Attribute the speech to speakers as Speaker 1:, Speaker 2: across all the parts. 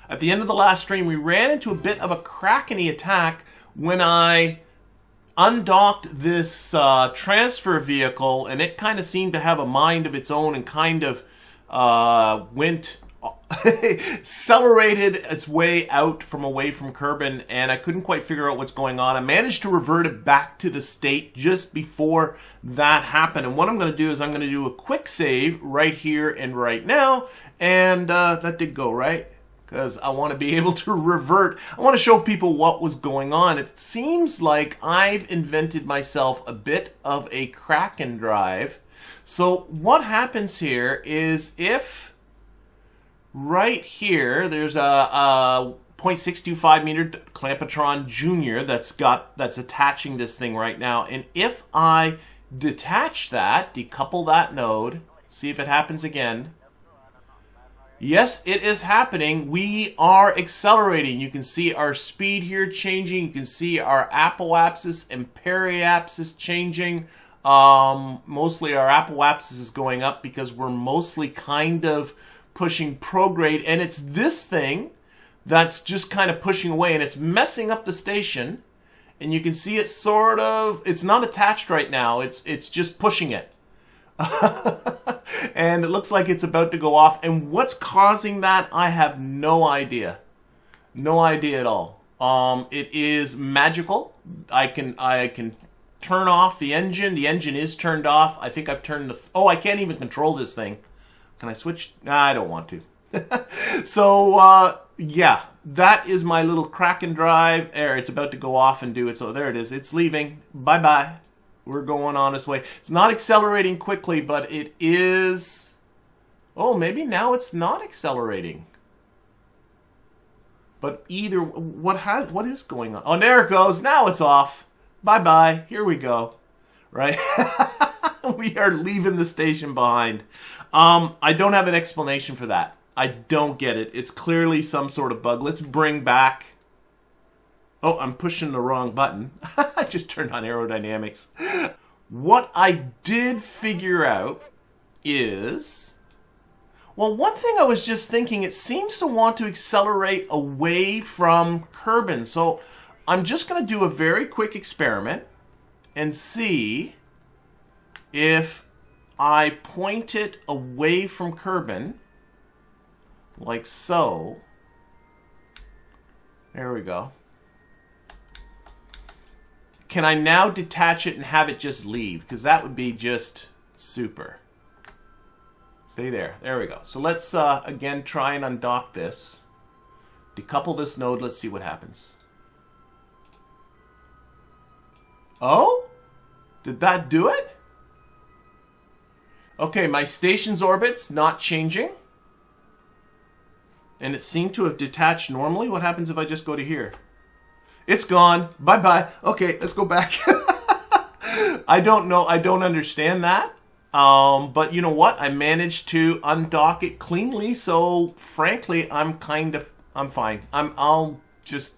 Speaker 1: At the end of the last stream, we ran into a bit of a Kraken-y attack when I undocked this transfer vehicle, and it kind of seemed to have a mind of its own and kind of accelerated its way out from away from Kerbin, and I couldn't quite figure out what's going on. I managed to revert it back to the state just before that happened, and what I'm going to do is I'm going to do a quick save right here and right now, and that did go right, because I want to be able to revert. I want to show people what was going on. It seems like I've invented myself a bit of a Kraken Drive. So what happens here is if right here there's a 0.625 meter Clampetron Junior that's attaching this thing right now, and if I detach that, decouple that node, see if it happens again. Yes, it is happening. We are accelerating. You can see our speed here changing. You can see our apoapsis and periapsis changing. Mostly our apoapsis is going up because we're mostly kind of pushing prograde, and it's this thing that's just kind of pushing away, and it's messing up the station. And you can see it sort of, it's not attached right now. It's just pushing it. And it looks like it's about to go off. And what's causing that, I have no idea. No idea at all. It is magical. I can turn off the engine. The engine is turned off. I think I've turned the... Oh, I can't even control this thing. Can I switch? Nah, I don't want to. So, yeah. That is my little Kraken Drive. There, it's about to go off and do it. So there it is. It's leaving. Bye-bye. We're going on its way. It's not accelerating quickly, but it is... Oh, maybe now it's not accelerating. But either... What is going on? Oh, there it goes. Now it's off. Bye-bye. Here we go. Right? We are leaving the station behind. I don't have an explanation for that. I don't get it. It's clearly some sort of bug. Let's bring back... Oh, I'm pushing the wrong button. I just turned on aerodynamics. What I did figure out is... Well, one thing I was just thinking, it seems to want to accelerate away from Kerbin. So I'm just going to do a very quick experiment and see if I point it away from Kerbin, like so. There we go. Can I now detach it and have it just leave? Because that would be just super. Stay there. There we go. So let's, again, try and undock this. Decouple this node. Let's see what happens. Oh? Did that do it? Okay, my station's orbit's not changing. And it seemed to have detached normally. What happens if I just go to here? It's gone. Bye-bye. Okay, let's go back. I don't know. I don't understand that. But you know what? I managed to undock it cleanly. So, frankly, I'm fine. I'll just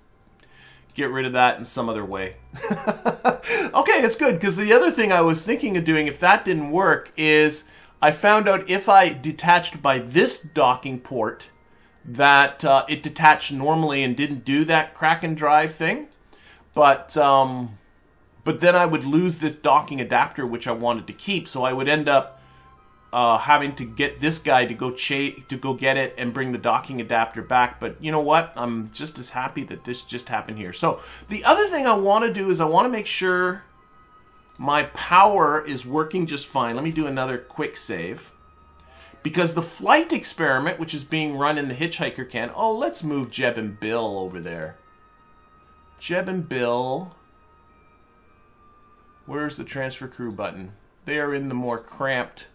Speaker 1: get rid of that in some other way. Okay, it's good. Because the other thing I was thinking of doing, if that didn't work, is I found out if I detached by this docking port, that it detached normally and didn't do that Kraken Drive thing. But then I would lose this docking adapter, which I wanted to keep. So I would end up having to get this guy to go get it and bring the docking adapter back. But you know what? I'm just as happy that this just happened here. So the other thing I want to do is I want to make sure my power is working just fine. Let me do another quick save. Because the flight experiment, which is being run in the hitchhiker can... Oh, let's move Jeb and Bill over there. Jeb and Bill... Where's the transfer crew button? They are in the more cramped...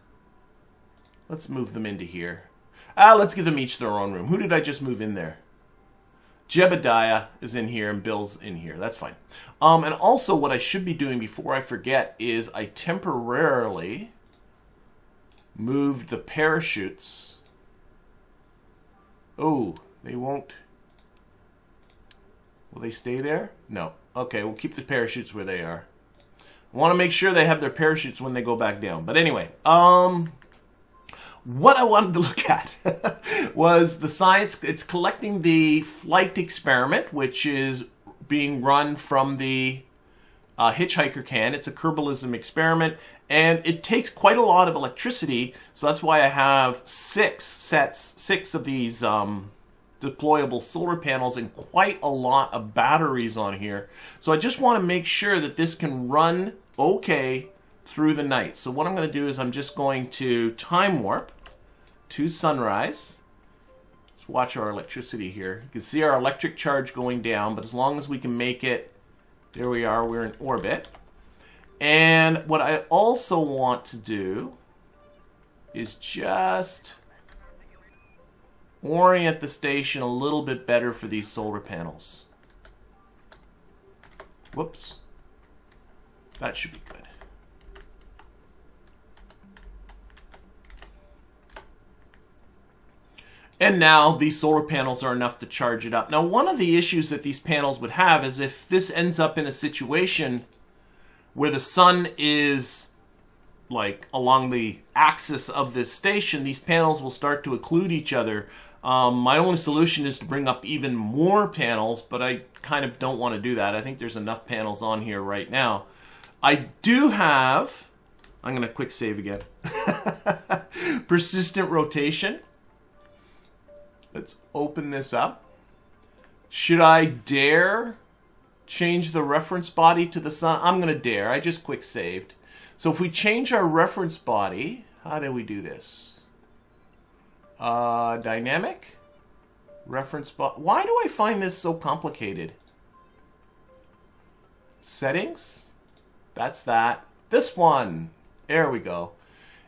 Speaker 1: Let's move them into here. Let's give them each their own room. Who did I just move in there? Jebediah is in here and Bill's in here. That's fine. And also what I should be doing before I forget is I temporarily... moved the parachutes. Oh, they won't. Will they stay there? No. Okay, we'll keep the parachutes where they are. I want to make sure they have their parachutes when they go back down. But anyway, what I wanted to look at was the science. It's collecting the flight experiment, which is being run from the hitchhiker can. It's a Kerbalism experiment, and it takes quite a lot of electricity, so that's why I have six of these deployable solar panels and quite a lot of batteries on here. So I just want to make sure that this can run okay through the night. So what I'm going to do is I'm just going to time warp to sunrise. Let's watch our electricity here. You can see our electric charge going down, but as long as we can make it, there we are, we're in orbit. And what I also want to do is just orient the station a little bit better for these solar panels. Whoops. That should be good. And now these solar panels are enough to charge it up. Now, one of the issues that these panels would have is if this ends up in a situation where the sun is like along the axis of this station, these panels will start to occlude each other. My only solution is to bring up even more panels, but I kind of don't want to do that. I think there's enough panels on here right now. I do have, I'm going to quick save again, persistent rotation. Let's open this up. Should I dare change the reference body to the sun? I'm going to dare. I just quick saved. So if we change our reference body, how do we do this? Dynamic reference body. Why do I find this so complicated? Settings. That's that. This one. There we go.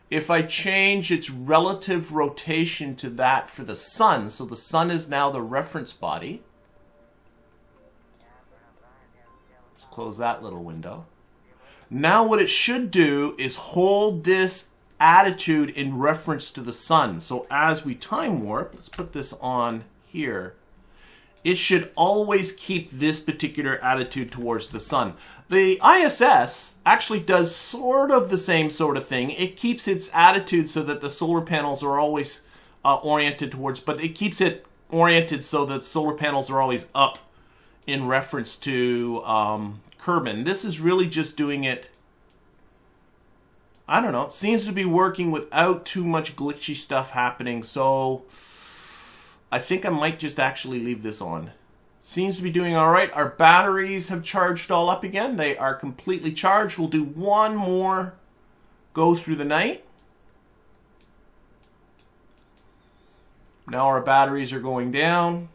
Speaker 1: If I change its relative rotation to that for the sun, so the sun is now the reference body. Let's close that little window. Now what it should do is hold this attitude in reference to the sun. So as we time warp, let's put this on here. It should always keep this particular attitude towards the sun. The ISS actually does sort of the same sort of thing. It keeps its attitude so that the solar panels are always oriented towards, but it keeps it oriented so that solar panels are always up in reference to Kerbin. This is really just doing it, I don't know, it seems to be working without too much glitchy stuff happening, so I think I might just actually leave this on. Seems to be doing all right. Our batteries have charged all up again. They are completely charged. We'll do one more go through the night. Now our batteries are going down.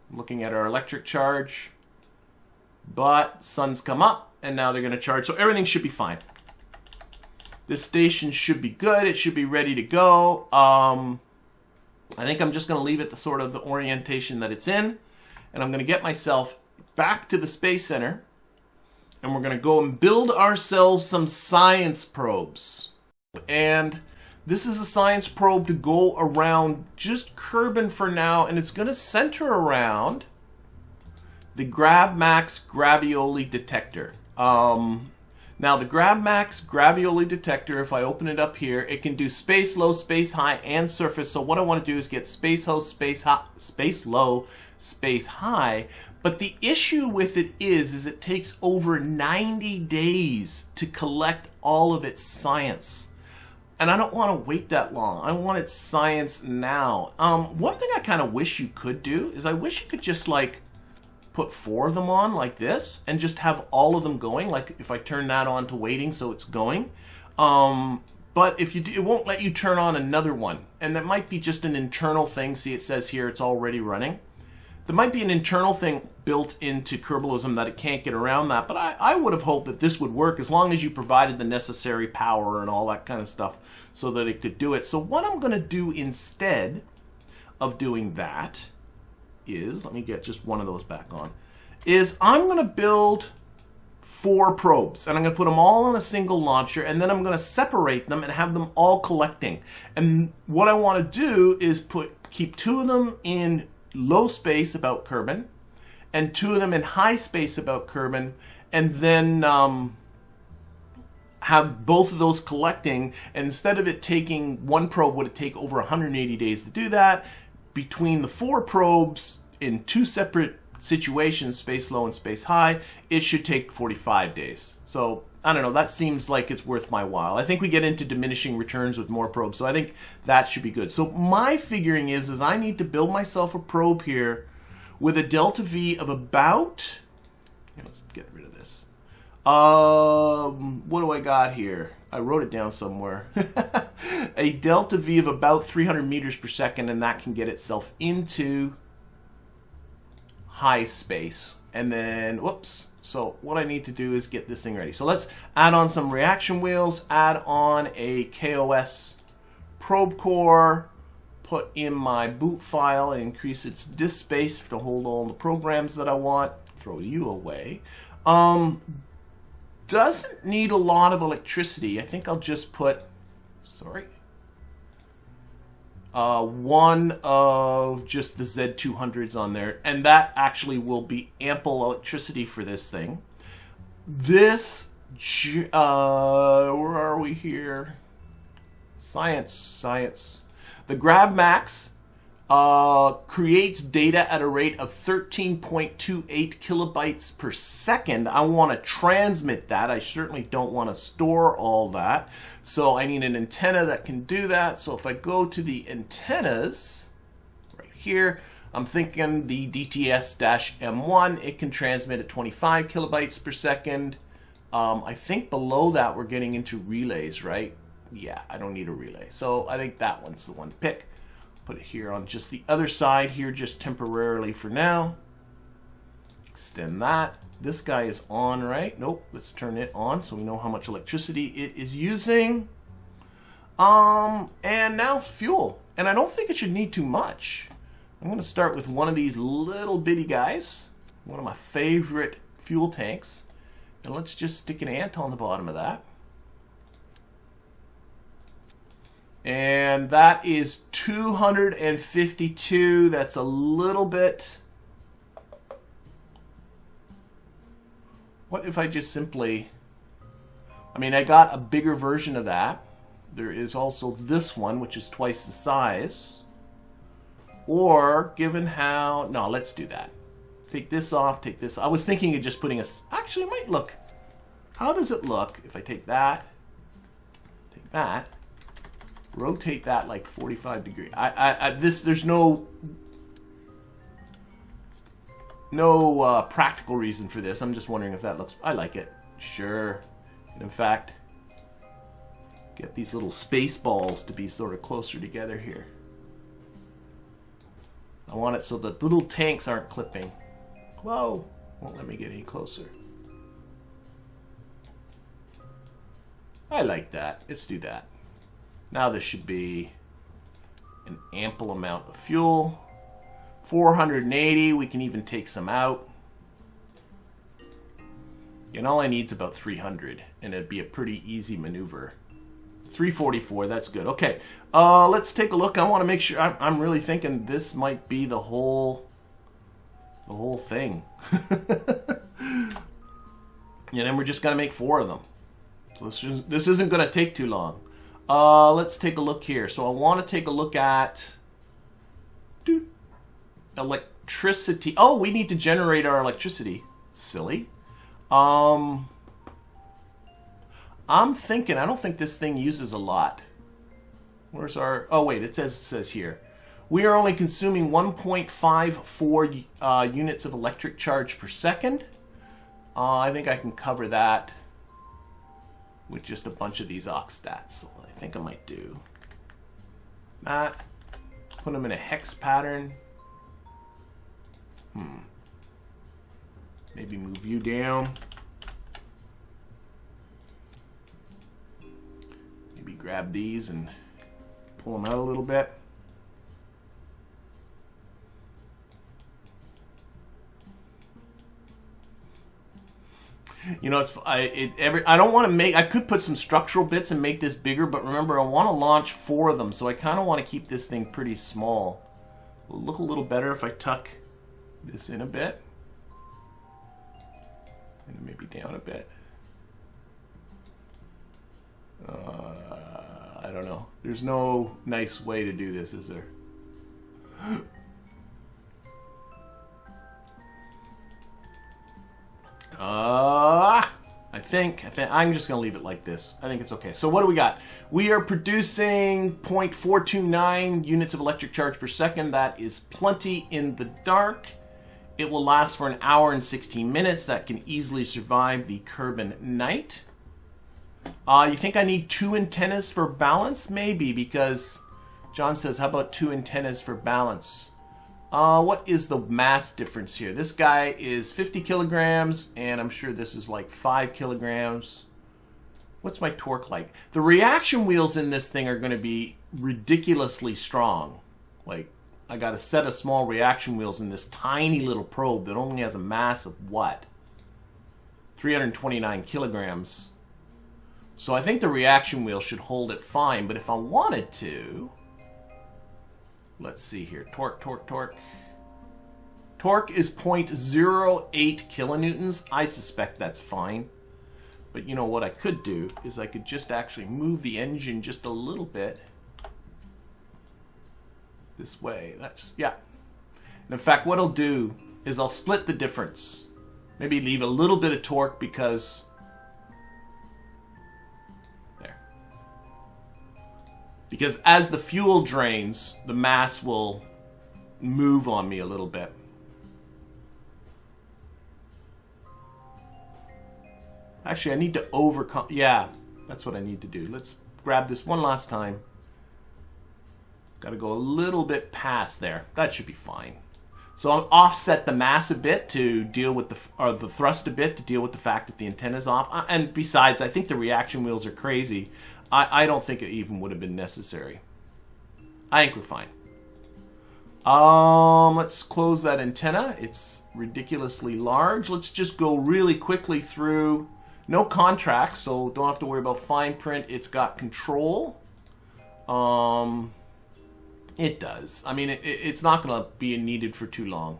Speaker 1: I'm looking at our electric charge. But sun's come up and now they're going to charge. So everything should be fine. This station should be good. It should be ready to go. I think I'm just going to leave it the sort of the orientation that it's in. And I'm going to get myself back to the Space Center. And we're going to go and build ourselves some science probes. And this is a science probe to go around just Kerbin for now. And it's going to center around the GravMax Gravioli detector. Now the GravMax Gravioli detector, if I open it up here, it can do space low, space high, and surface. So what I want to do is get space low, space high, space low, space high. But the issue with it is it takes over 90 days to collect all of its science. And I don't want to wait that long. I want its science now. One thing I kind of wish you could do is I wish you could just like put 4 of them on like this and just have all of them going, like if I turn that on to waiting so it's going. But if you do, it won't let you turn on another one, and that might be just an internal thing. See, it says here it's already running. There might be an internal thing built into Kerbalism that it can't get around that, but I would have hoped that this would work as long as you provided the necessary power and all that kind of stuff so that it could do it. So what I'm going to do instead of doing that is, let me get just one of those back on, is I'm going to build 4 probes, and I'm going to put them all on a single launcher, and then I'm going to separate them and have them all collecting. And what I want to do is keep 2 of them in low space about Kerbin, and 2 of them in high space about Kerbin, and then have both of those collecting, and instead of it taking one probe would it take over 180 days to do that, between the 4 probes in 2 separate situations, space low and space high, it should take 45 days. So I don't know, that seems like it's worth my while. I think we get into diminishing returns with more probes, so I think that should be good. So my figuring is I need to build myself a probe here with a delta V of about, let's get rid of this. What do I got here? I wrote it down somewhere. A delta V of about 300 meters per second, and that can get itself into high space. And then, whoops. So what I need to do is get this thing ready. So let's add on some reaction wheels, add on a KOS probe core, put in my boot file, increase its disk space to hold all the programs that I want. Throw you away. Doesn't need a lot of electricity. I think I'll just put, one of just the Z200s on there, and that actually will be ample electricity for this thing. This, where are we here? Science. The GravMax creates data at a rate of 13.28 kilobytes per second. I want to transmit that. I certainly don't want to store all that. So I need an antenna that can do that. So if I go to the antennas, right here, I'm thinking the DTS-M1, it can transmit at 25 kilobytes per second. I think below that we're getting into relays, right? Yeah, I don't need a relay. So I think that one's the one to pick. Put it here on just the other side here, just temporarily for now. Extend that. This guy is on, right? Nope, let's turn it on so we know how much electricity it is using. And now fuel. And I don't think it should need too much. I'm going to start with one of these little bitty guys. One of my favorite fuel tanks. And let's just stick an ant on the bottom of that. And that is 252. That's a little bit. What if I just simply, I got a bigger version of that. There is also this one, which is twice the size. Or, given how, no, let's do that. Take this off, take this. I was thinking of just putting a, actually it might look, how does it look if I take that, rotate that like 45 degrees. There's no practical reason for this. I'm just wondering if that looks, I like it. Sure. And in fact, get these little space balls to be sort of closer together here. I want it so that the little tanks aren't clipping. Whoa, won't let me get any closer. I like that. Let's do that. Now this should be an ample amount of fuel. 480, we can even take some out. And all I need is about 300, and it'd be a pretty easy maneuver. 344, that's good. Okay, let's take a look. I want to make sure, I'm really thinking this might be the whole thing. And then we're just going to make 4 of them. So this isn't going to take too long. Let's take a look here. So I want to take a look at electricity. Oh, we need to generate our electricity. Silly. I'm thinking, I don't think this thing uses a lot. Where's our, oh wait, it says here. We are only consuming 1.54 units of electric charge per second. I think I can cover that with just a bunch of these aux stats. So I think I might do that. Put them in a hex pattern. Maybe move you down. Maybe grab these and pull them out a little bit. You know, I don't want to make, I could put some structural bits and make this bigger, but remember, I want to launch 4 of them, so I kind of want to keep this thing pretty small. It'll look a little better if I tuck this in a bit. And maybe down a bit. I don't know. There's no nice way to do this, is there? I think I'm just going to leave it like this. I think it's okay. So what do we got? We are producing 0.429 units of electric charge per second. That is plenty in the dark. It will last for an hour and 16 minutes. That can easily survive the Kerbal night. You think I need 2 antennas for balance? Maybe, because John says, how about 2 antennas for balance? What is the mass difference here? This guy is 50 kilograms, and I'm sure this is like 5 kilograms. What's my torque like? The reaction wheels in this thing are going to be ridiculously strong. Like, I got a set of small reaction wheels in this tiny little probe that only has a mass of what? 329 kilograms. So I think the reaction wheel should hold it fine, but if I wanted to... Let's see here. Torque. Torque is 0.08 kilonewtons. I suspect that's fine. But you know what I could do is I could just actually move the engine just a little bit this way. That's, yeah. And in fact, what I'll do is I'll split the difference. Maybe leave a little bit of torque because... Because as the fuel drains, the mass will move on me a little bit. Actually, I need to overcome... Yeah, that's what I need to do. Let's grab this one last time. Got to go a little bit past there. That should be fine. So I'll offset the mass a bit to deal with the thrust a bit to deal with the fact that the antenna's off. And besides, I think the reaction wheels are crazy. I don't think it even would have been necessary. I think we're fine. Let's close that antenna. It's ridiculously large. Let's just go really quickly through. No contracts, so don't have to worry about fine print. It's got control. It does. I mean, it's not going to be needed for too long.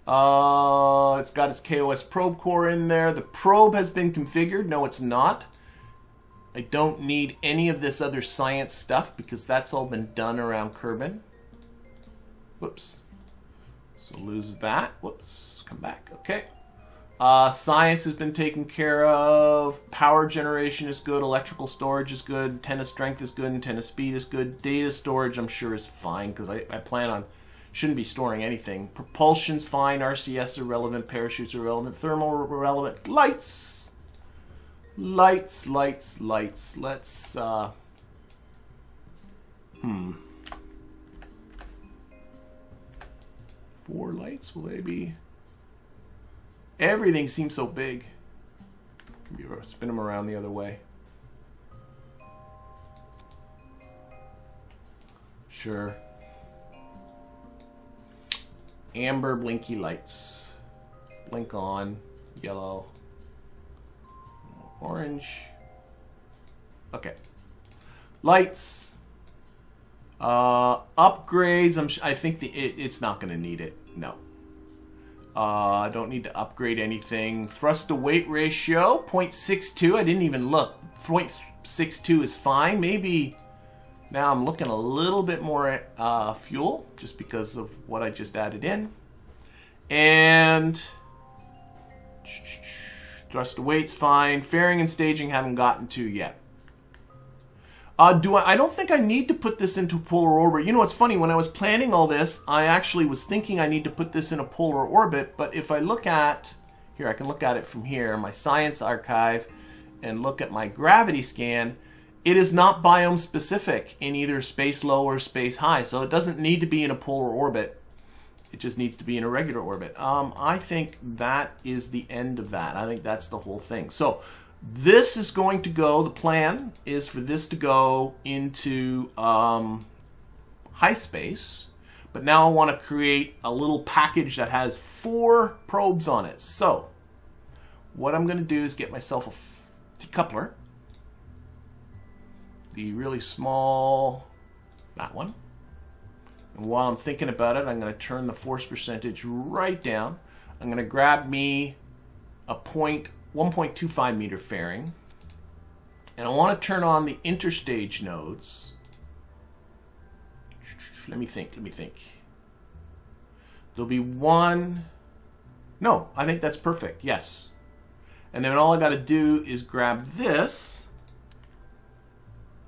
Speaker 1: It's got its KOS probe core in there. The probe has been configured. No, it's not. I don't need any of this other science stuff because that's all been done around Kerbal. Whoops. So lose that. Whoops. Come back. Okay. Science has been taken care of. Power generation is good. Electrical storage is good. Antenna strength is good. Antenna speed is good. Data storage I'm sure is fine because I plan on shouldn't be storing anything. Propulsion's fine. RCS are relevant. Parachutes are relevant. Thermal are relevant. Lights. Lights. Let's, 4 lights, will they be? Everything seems so big. Maybe spin them around the other way. Sure. Amber blinky lights. Blink on. Yellow. Orange. Okay. Lights. Upgrades. I think it's not going to need it. No. I don't need to upgrade anything. Thrust to weight ratio 0.62. I didn't even look. 0.62 is fine. Maybe now I'm looking a little bit more fuel just because of what I just added in. And thrust to weight's fine. Fairing and staging haven't gotten to yet. I don't think I need to put this into polar orbit. You know, it's funny, when I was planning all this, I actually was thinking I need to put this in a polar orbit, but if I look at, here, I can look at it from here, my science archive, and look at my gravity scan, it is not biome specific in either space low or space high, so it doesn't need to be in a polar orbit. It just needs to be in a regular orbit. I think that is the end of that. I think that's the whole thing. So this is going to go, the plan is for this to go into high space, but now I want to create a little package that has 4 probes on it. So what I'm going to do is get myself a decoupler, the really small, that one. And while I'm thinking about it, I'm going to turn the force percentage right down. I'm going to grab me a 1.25 meter fairing. And I want to turn on the interstage nodes. Let me think. There'll be one. No, I think that's perfect. Yes. And then all I got to do is grab this.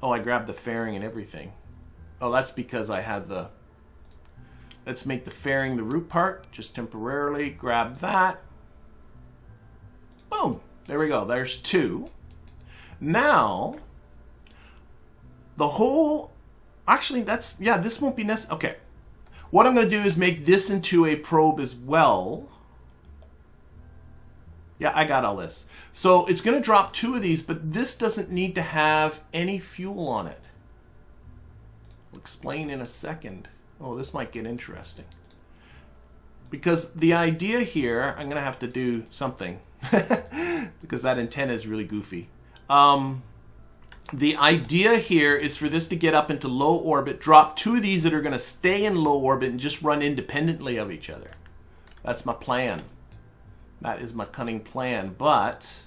Speaker 1: Oh, I grabbed the fairing and everything. Oh, that's because I had the... Let's make the fairing the root part. Just temporarily grab that. Boom. There we go. There's 2. Now, the whole... Actually, that's... Yeah, this won't be necessary. Okay. What I'm going to do is make this into a probe as well. Yeah, I got all this. So it's going to drop 2 of these, but this doesn't need to have any fuel on it. I'll explain in a second. Oh, this might get interesting. Because the idea here, I'm going to have to do something. Because that antenna is really goofy. The idea here is for this to get up into low orbit, drop 2 of these that are going to stay in low orbit and just run independently of each other. That's my plan. That is my cunning plan. But,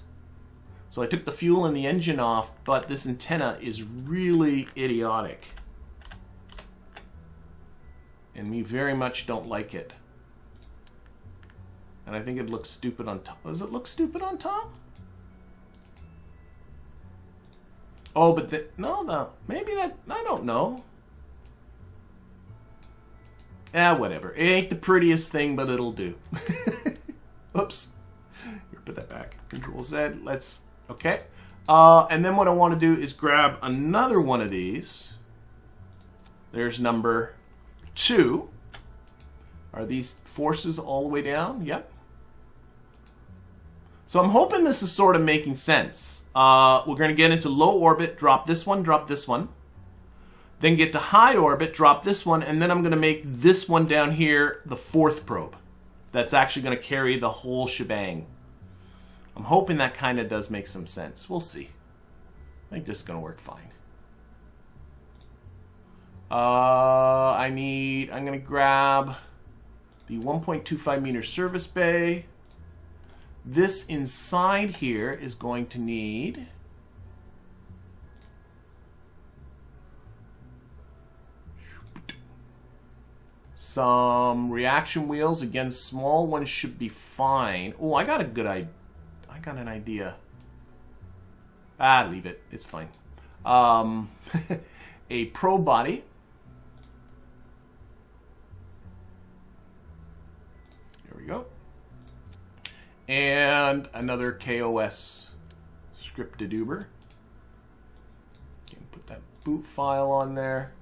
Speaker 1: so I took the fuel and the engine off, but this antenna is really idiotic. And we very much don't like it. And I think it looks stupid on top. Does it look stupid on top? Oh, but maybe that, I don't know. Whatever. It ain't the prettiest thing, but it'll do. Oops. Here, put that back. Control Z. Let's, okay. And then what I want to do is grab another one of these. There's number 2. Are these forces all the way down? Yep. So I'm hoping this is sort of making sense. We're going to get into low orbit, drop this one, then get to high orbit, drop this one, and then I'm going to make this one down here the 4th probe. That's actually going to carry the whole shebang. I'm hoping that kind of does make some sense. We'll see. I think this is going to work fine. I'm going to grab the 1.25 meter service bay. This inside here is going to need some reaction wheels. Again, small ones should be fine. Oh, I got a good idea. I got an idea. Leave it. It's fine. A probe body. There we go. And another KOS scripted Uber. Can put that boot file on there.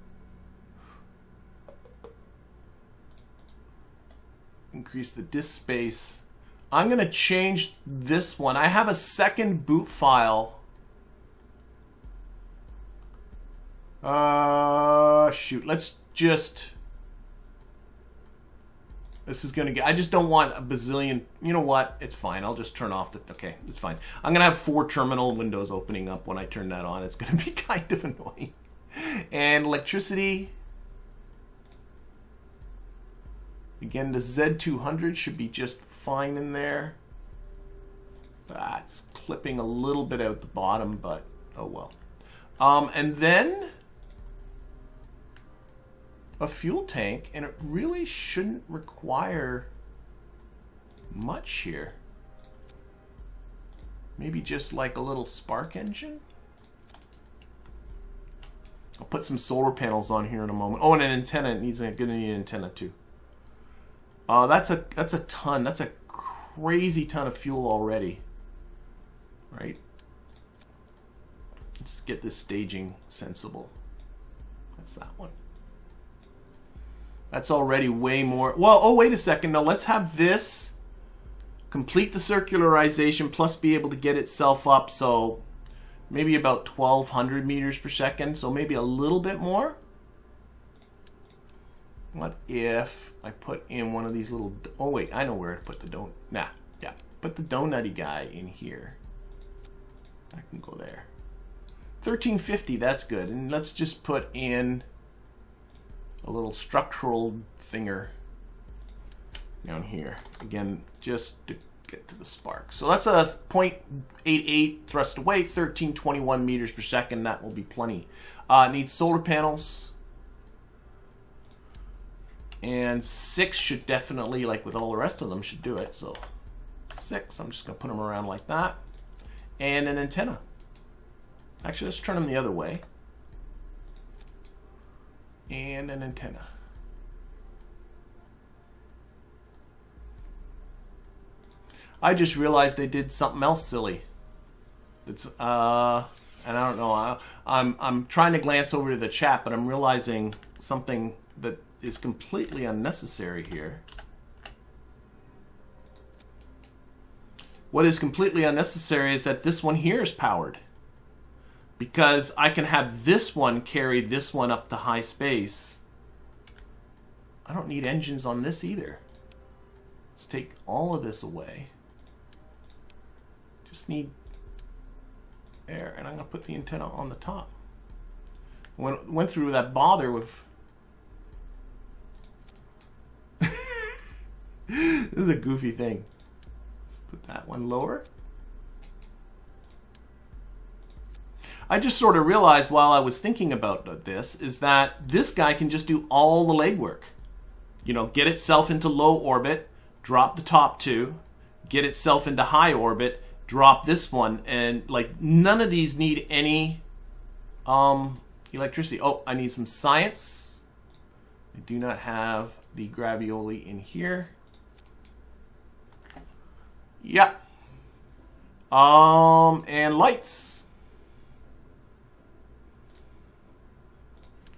Speaker 1: Increase the disk space. I'm going to change this one. I have a second boot file. Shoot. Let's just... This is going to get... I just don't want a bazillion... You know what? It's fine. I'll just turn off the... Okay, it's fine. I'm going to have 4 terminal windows opening up when I turn that on. It's going to be kind of annoying. And electricity... Again, the Z200 should be just fine in there. That's clipping a little bit out the bottom, but oh well. And then a fuel tank, and it really shouldn't require much here. Maybe just like a little spark engine. I'll put some solar panels on here in a moment. Oh, and an antenna. It needs a good antenna too. That's a ton. That's a crazy ton of fuel already, right? Let's get this staging sensible. That's that one. That's already way more. Well, oh, wait a second. No, let's have this complete the circularization plus be able to get itself up. So maybe about 1,200 meters per second. So maybe a little bit more. What if I put in one of these little... Oh, wait. I know where to put the donut. Nah. Yeah. Put the donutty guy in here. I can go there. 1350. That's good. And let's just put in a little structural thinger down here. Again, just to get to the spark. So that's a 0.88 thrust away, 1321 meters per second. That will be plenty. Needs solar panels. And 6 should definitely, like with all the rest of them, should do it. So 6, I'm just going to put them around like that. And an antenna. Actually, let's turn them the other way. And an antenna. I just realized they did something else silly. It's and I don't know. I'm trying to glance over to the chat, but I'm realizing something that is completely unnecessary here. What is completely unnecessary is that this one here is powered. Because I can have this one carry this one up to high space. I don't need engines on this either. Let's take all of this away. Just need air, and I'm going to put the antenna on the top. Went through that bother with... This is a goofy thing. Let's put that one lower. I just sort of realized while I was thinking about this is that this guy can just do all the legwork. You know, get itself into low orbit, drop the top two, get itself into high orbit, drop this one, and like none of these need any electricity. Oh, I need some science. I do not have the gravioli in here. Yep. And lights.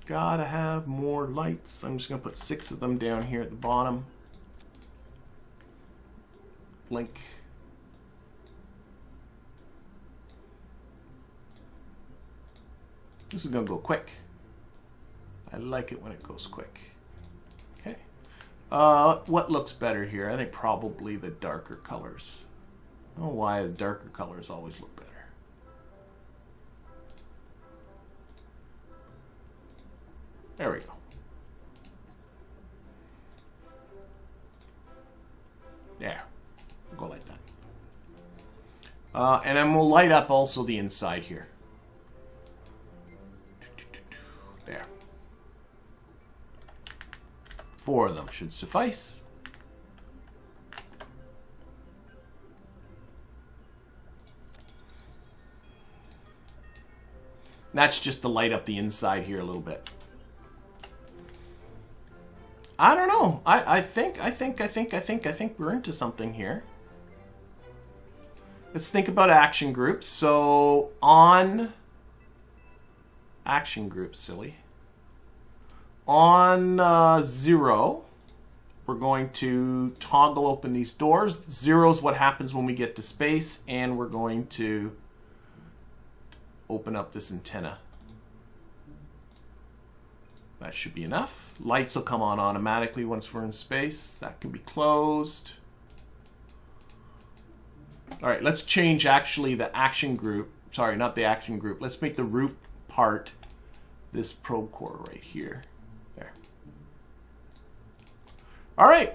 Speaker 1: Gotta have more lights. I'm just gonna put 6 of them down here at the bottom. Blink. This is gonna go quick. I like it when it goes quick. Okay. What looks better here? I think probably the darker colors. I don't know why the darker colors always look better. There we go. There. We'll go like that. And then we'll light up also the inside here. There. 4 of them should suffice. That's just to light up the inside here a little bit. I don't know. I think we're into something here. Let's think about action groups. So on action groups, silly. On 0, we're going to toggle open these doors. 0 is what happens when we get to space, and we're going to open up this antenna. That should be enough. Lights will come on automatically once we're in space. That can be closed. All right, let's change actually the action group. Sorry, not the action group. Let's make the root part this probe core right here. There. All right.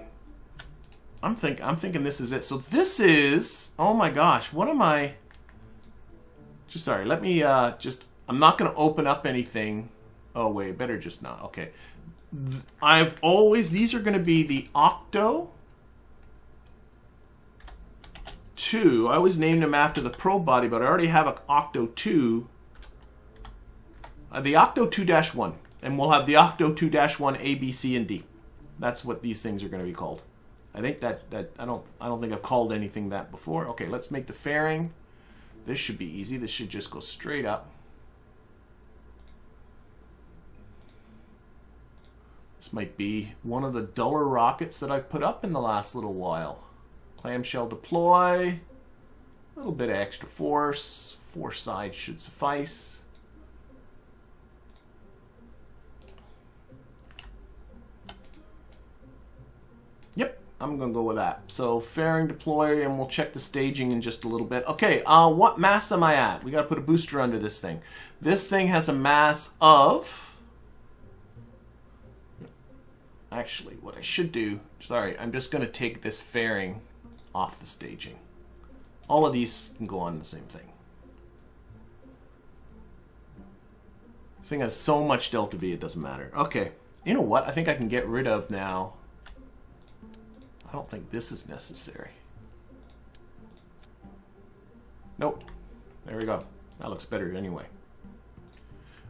Speaker 1: I'm thinking this is it. So this is, oh my gosh, what am I? Just sorry, let me I'm not going to open up anything. Oh wait, better just not. Okay. These are going to be the Octo 2. I always named them after the probe body, but I already have an Octo 2. The Octo 2-1, and we'll have the Octo 2-1 A, B, C, and D. That's what these things are going to be called. I think that I don't think I've called anything that before. Okay, let's make the fairing. This should be easy. This should just go straight up. This might be one of the duller rockets that I've put up in the last little while. Clamshell deploy. A little bit of extra force. 4 sides should suffice. Yep, I'm going to go with that. So fairing deploy, and we'll check the staging in just a little bit. Okay, what mass am I at? We got to put a booster under this thing. This thing has a mass of... Actually, what I should do... Sorry, I'm just going to take this fairing off the staging. All of these can go on the same thing. This thing has so much delta V, it doesn't matter. Okay, you know what? I think I can get rid of now. I don't think this is necessary. Nope. There we go. That looks better anyway.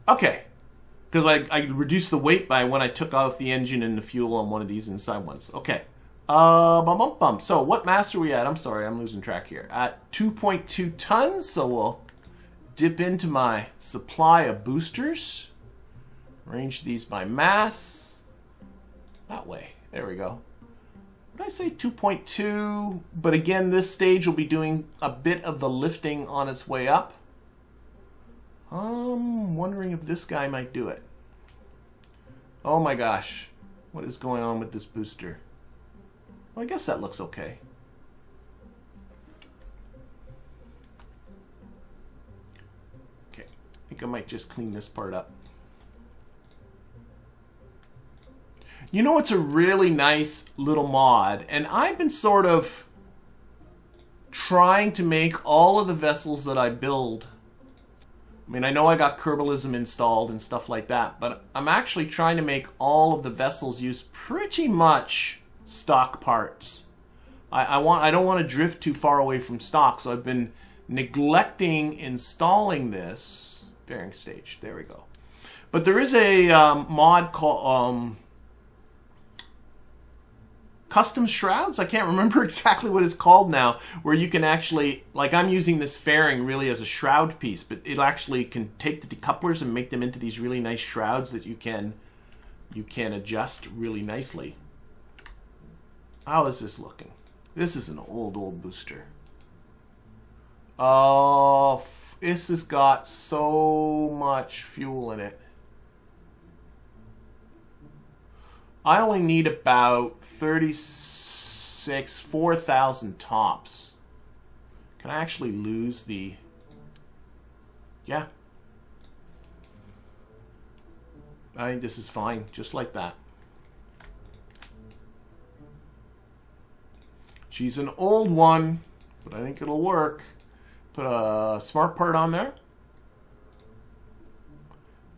Speaker 1: Okay. Because I reduced the weight by when I took off the engine and the fuel on one of these inside ones. Okay. So what mass are we at? I'm sorry, I'm losing track here. At 2.2 tons, so we'll dip into my supply of boosters. Arrange these by mass. That way. There we go. Did I say 2.2? But again, this stage will be doing a bit of the lifting on its way up. I'm wondering if this guy might do it. Oh my gosh. What is going on with this booster? Well, I guess that looks okay. Okay. I think I might just clean this part up. You know, it's a really nice little mod, and I've been sort of trying to make all of the vessels that I build. I mean, I know I got Kerbalism installed and stuff like that, but I'm actually trying to make all of the vessels use pretty much stock parts. I don't want to drift too far away from stock, so I've been neglecting installing this bearing stage. There we go. But there is a mod called Custom Shrouds. I can't remember exactly what it's called now, where you can actually, like I'm using this fairing really as a shroud piece, but it actually can take the decouplers and make them into these really nice shrouds that you can adjust really nicely. How is this looking? This is an old booster. Oh, this has got so much fuel in it. I only need about 4,000 tops. Can I actually lose the... Yeah. I think this is fine, just like that. She's an old one, but I think it'll work. Put a smart part on there.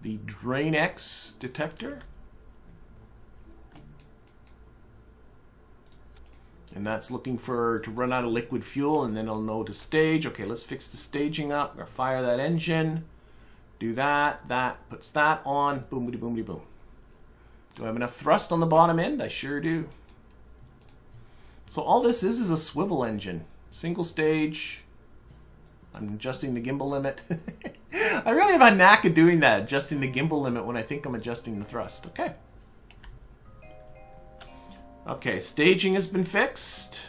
Speaker 1: The Drain X detector. And that's looking to run out of liquid fuel, and then it'll know to stage. Okay, let's fix the staging up, or fire that engine. Do that. That puts that on. Boomity boomity boom. Do I have enough thrust on the bottom end? I sure do. So all this is a swivel engine. Single stage. I'm adjusting the gimbal limit. I really have a knack of doing that, adjusting the gimbal limit when I think I'm adjusting the thrust. Okay. Okay, staging has been fixed.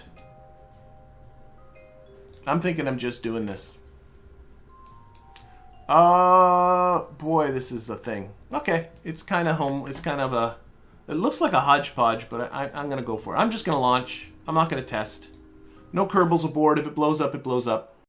Speaker 1: I'm thinking I'm just doing this. Boy, this is a thing. Okay, it's kind of it's kind of a, it looks like a hodgepodge, but I'm going to go for it. I'm just going to launch. I'm not going to test. No Kerbals aboard. If it blows up, it blows up.